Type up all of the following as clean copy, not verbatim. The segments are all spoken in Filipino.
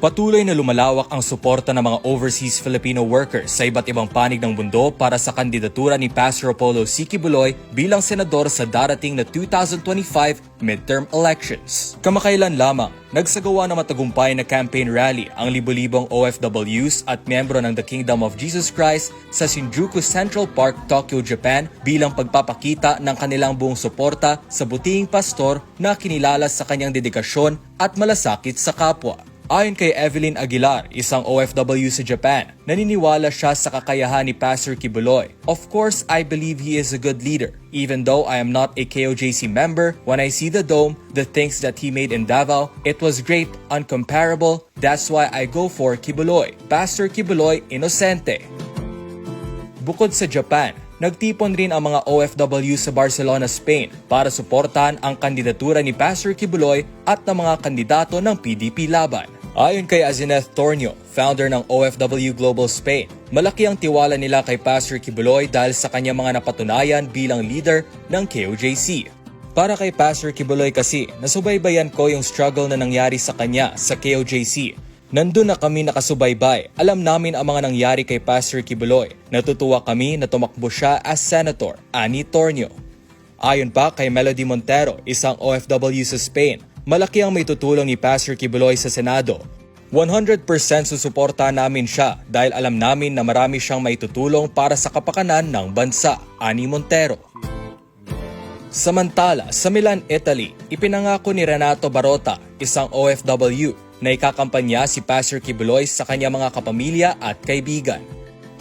Patuloy na lumalawak ang suporta ng mga overseas Filipino workers sa iba't ibang panig ng mundo para sa kandidatura ni Pastor Apollo C. Quiboloy bilang senador sa darating na 2025 midterm elections. Kamakailan lamang, nagsagawa ng matagumpay na campaign rally ang libo-libong OFWs at miyembro ng The Kingdom of Jesus Christ sa Shinjuku Central Park, Tokyo, Japan bilang pagpapakita ng kanilang buong suporta sa butihing pastor na kinilala sa kanyang dedikasyon at malasakit sa kapwa. Ayon kay Evelyn Aguilar, isang OFW sa Japan, naniniwala siya sa kakayahan ni Pastor Quiboloy. Of course, I believe he is a good leader. Even though I am not a KOJC member, when I see the dome, the things that he made in Davao, it was great, uncomparable. That's why I go for Quiboloy. Pastor Quiboloy Inosente. Bukod sa Japan, nagtipon rin ang mga OFW sa Barcelona, Spain para suportahan ang kandidatura ni Pastor Quiboloy at ng mga kandidato ng PDP laban. Ayon kay Azineth Tornio, founder ng OFW Global Spain, malaki ang tiwala nila kay Pastor Quiboloy dahil sa kanyang mga napatunayan bilang leader ng KOJC. Para kay Pastor Quiboloy kasi, nasubaybayan ko yung struggle na nangyari sa kanya sa KOJC. Nandun na kami nakasubaybay. Alam namin ang mga nangyari kay Pastor Quiboloy. Natutuwa kami na tumakbo siya as Senator, ani Tornio. Ayon pa kay Melody Montero, isang OFW sa Spain, malaki ang may tutulong ni Pastor Quiboloy sa Senado. 100% susuporta namin siya dahil alam namin na marami siyang may tutulong para sa kapakanan ng bansa, ani Montero. Samantala, sa Milan, Italy, ipinangako ni Renato Barota, isang OFW, na ikakampanya si Pastor Quiboloy sa kanyang mga kapamilya at kaibigan.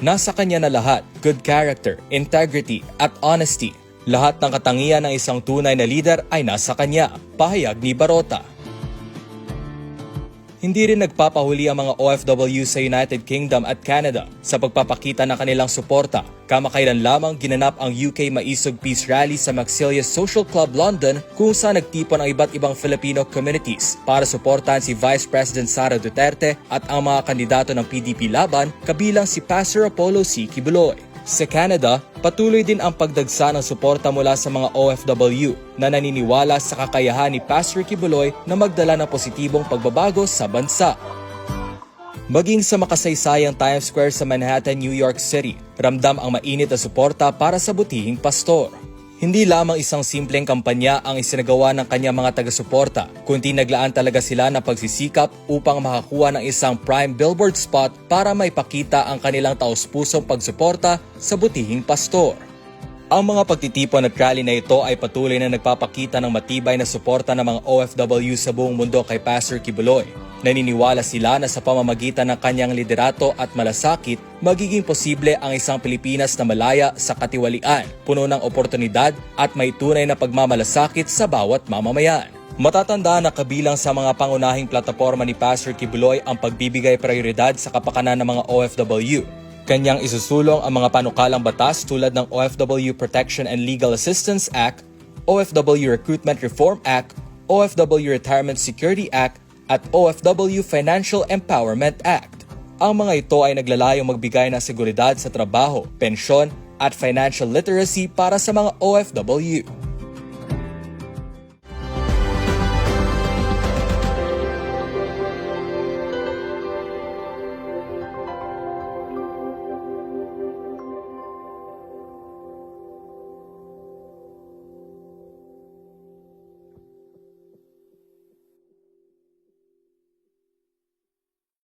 Nasa kanya na lahat, good character, integrity, at honesty. Lahat ng katangian ng isang tunay na leader ay nasa kanya, pahayag ni Barota. Hindi rin nagpapahuli ang mga OFW sa United Kingdom at Canada sa pagpapakita ng kanilang suporta. Kamakailan lamang ginanap ang UK Maisog Peace Rally sa Maxilia Social Club London kung saan nagtipon ang iba't ibang Filipino communities para suportahan si Vice President Sara Duterte at ang mga kandidato ng PDP laban kabilang si Pastor Apollo C. Quiboloy. Sa Canada, patuloy din ang pagdagsa ng suporta mula sa mga OFW na naniniwala sa kakayahan ni Pastor Quiboloy na magdala ng positibong pagbabago sa bansa. Maging sa makasaysayang Times Square sa Manhattan, New York City, ramdam ang mainit na suporta para sa butihing pastor. Hindi lamang isang simpleng kampanya ang isinagawa ng kanyang mga taga-suporta, kundi naglaan talaga sila ng pagsisikap upang makakuha ng isang prime billboard spot para maipakita ang kanilang taos-pusong pagsuporta sa butihing pastor. Ang mga pagtitipon at rally na ito ay patuloy na nagpapakita ng matibay na suporta ng mga OFW sa buong mundo kay Pastor Quiboloy. Naniniwala sila na sa pamamagitan ng kanyang liderato at malasakit, magiging posible ang isang Pilipinas na malaya sa katiwalian, puno ng oportunidad at may tunay na pagmamalasakit sa bawat mamamayan. Matatandaan na kabilang sa mga pangunahing plataporma ni Pastor Quiboloy ang pagbibigay prioridad sa kapakanan ng mga OFW. Kanyang isusulong ang mga panukalang batas tulad ng OFW Protection and Legal Assistance Act, OFW Recruitment Reform Act, OFW Retirement Security Act, at OFW Financial Empowerment Act. Ang mga ito ay naglalayong magbigay ng seguridad sa trabaho, pensyon at financial literacy para sa mga OFW.